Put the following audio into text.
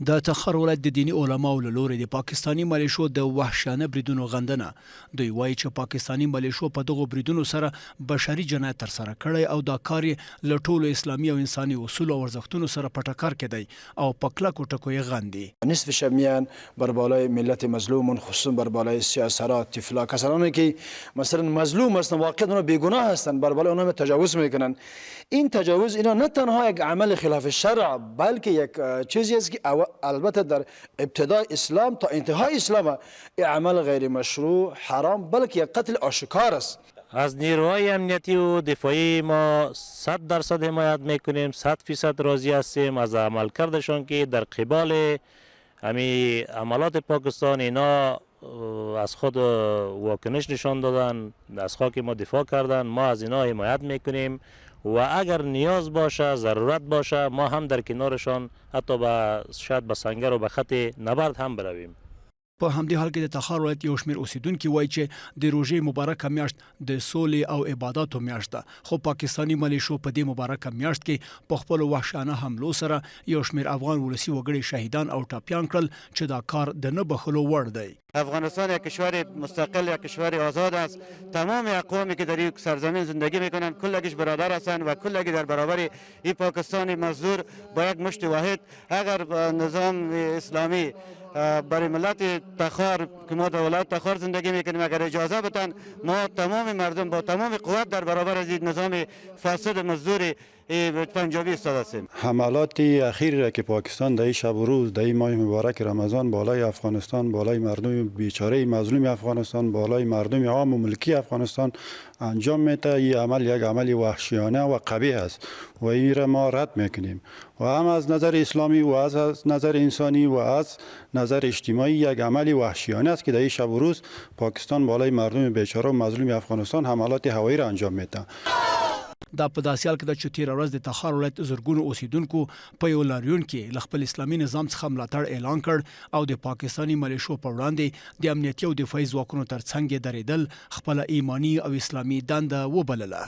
د تخار ولایت د دینی علماو له لوري د پاکستاني ملیشو د وحشیانه بریدونو غندنه. دوی وایي چې پاکستاني ملیشو په دغو بریدونو سره بشري جنایت ترسره کړی او دا کار یې له ټولو اسلامي او انساني اصولو او ارزښتونو سره په ټکر کې دی او په کلکو ټکو یې غندي. نصف شمیان بر بالای ملت مظلوم، خصوصا بر بالای سیاسرات طفلا، کسانی که مثلا مظلوم هستند، واقعا اونا بیگناه هستند، بر بالای اونا تجاوز میکنن. این تجاوز اینا نه تنها یک عمل خلاف شرع بلکه یک چیزی است که البته در ابتدای اسلام تا انتهای اسلام عمل غیر مشروع حرام بلکه یک قتل آشکار است. از نیروهای امنیتی و دفاعی ما 100% حمایت میکنیم، 100% راضی هستیم از عملکردشان که در قبال همی عملات پاکستان اینا از خود واکنش نشان دادن، از خاک ما دفاع کردن. ما از اینا حمایت میکنیم و اگر نیاز باشه، ضرورت باشه، ما هم در کنارشان حتی شاید به سنگر و به خط نبرد هم برویم. په همدې حال کې د تخار ولایت یو شمېر اوسیدونکي وایي چې د روژې مبارکه میاشت د سولې او عباداتو میاشت ده، خو پاکستاني ملیشو په دې مبارکه میاشت کې په خپلو وحشیانه حملو سره یو شمېر افغان ولسي وګړي شهیدان او ټپیان کړل چې دا کار د نه بخښلو وړ دی. افغانستان یک کشور مستقل، یک کشور آزاد است. تمام اقوامی که در این سرزمین زندگی میکنند کلگیش برادر هستند و کلگی در برابر این پاکستان مزدور با یک مشت واحد. اگر نظام اسلامی برای ملت تخار که ما در ولایت تخار زندگی میکنیم اگر اجازه بدن، ما تمام مردم با تمام قوت در برابر از این نظام فاسد مزدور پنجابی ایستاده هستیم. حملات اخیر که پاکستان در شب و روز در ماه مبارک رمضان بالای افغانستان، بالای مردم بیچاره مظلوم افغانستان، بالای مردم عام و ملکی افغانستان انجام میده، این عمل یک عمل وحشیانه و قبیح است و این را ما رد میکنیم و هم از نظر اسلامی و از نظر انسانی و از نظر اجتماعی یک عمل وحشیانه است که در شب و روز پاکستان بالای مردم بیچاره و مظلوم افغانستان حملات هوایی را انجام میده. دا په داسې حال کې ده چې تېره ورځ د تخار ولایت زرګونو اوسیدونکو په یو لاریون کې له خپل اسلامي نظام څخه ملاتړ اعلان کړ او د پاکستاني ملیشو په وړاندې د امنیتي او دفاعي ځواکونو ترڅنګ یې درېدل خپله ایماني او اسلامي دنده وبلله.